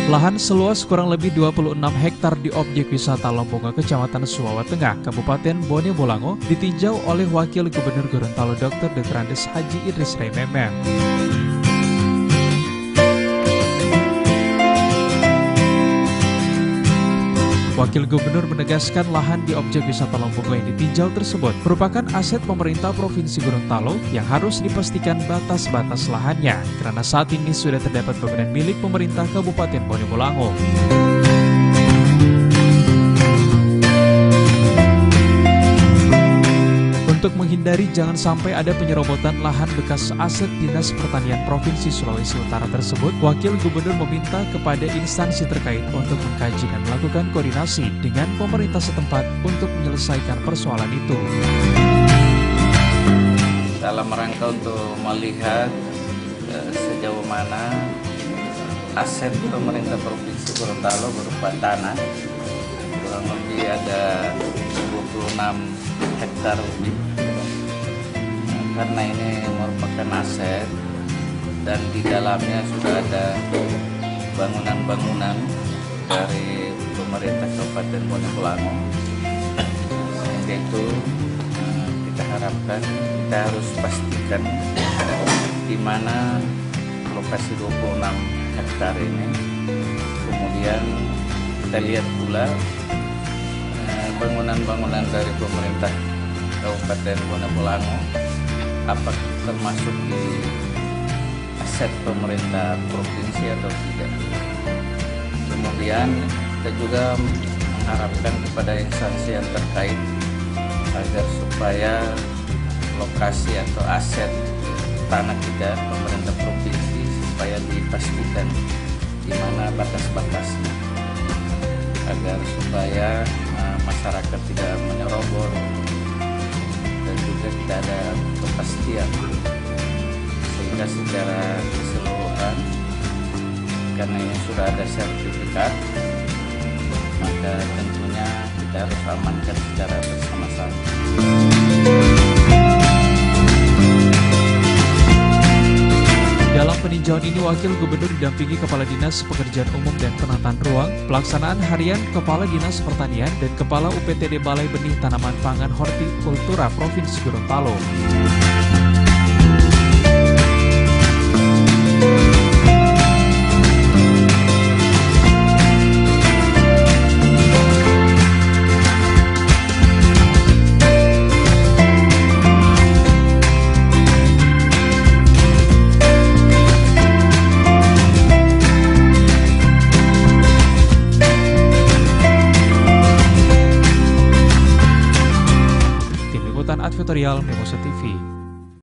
Lahan seluas kurang lebih 26 hektar di objek wisata Lombonga, Kecamatan Suwawa Tengah, Kabupaten Bone Bolango, ditinjau oleh Wakil Gubernur Gorontalo Dr. Dr. Haji Idris Memeng. Wakil Gubernur menegaskan lahan di objek wisata Lombonga yang ditinjau tersebut merupakan aset pemerintah Provinsi Gorontalo yang harus dipastikan batas-batas lahannya, karena saat ini sudah terdapat bangunan milik pemerintah Kabupaten Bone Bolango. Untuk menghindari jangan sampai ada penyerobotan lahan bekas aset Dinas Pertanian Provinsi Sulawesi Utara tersebut, Wakil Gubernur meminta kepada instansi terkait untuk mengkaji dan melakukan koordinasi dengan pemerintah setempat untuk menyelesaikan persoalan itu. Dalam rangka untuk melihat sejauh mana aset pemerintah Provinsi Gorontalo berupa tanah, kurang lebih ada 26 hektar lebih. Karena ini merupakan aset dan di dalamnya sudah ada bangunan-bangunan dari pemerintah Kabupaten Bone Bolango. Sehingga itu kita harapkan kita harus pastikan di mana lokasi 26 hektar ini. Kemudian kita lihat pula bangunan-bangunan dari pemerintah Kabupaten Bone Bolango apakah termasuk di aset pemerintah provinsi atau tidak. Kemudian kita juga mengharapkan kepada instansi yang terkait agar supaya lokasi atau aset tanah kita pemerintah provinsi supaya dipastikan di mana batas-batasnya agar supaya masyarakat tidak menyerobot dan juga tidak ada kepastian, sehingga secara keseluruhan karena ini sudah ada sertifikat, maka tentunya kita harus amankan secara bersama-sama. Dalam peninjauan ini, Wakil Gubernur didampingi Kepala Dinas Pekerjaan Umum dan Penataan Ruang, Pelaksanaan Harian Kepala Dinas Pertanian, dan Kepala UPTD Balai Benih Tanaman Pangan Hortikultura Provinsi Gorontalo. Advertorial Mimosa TV.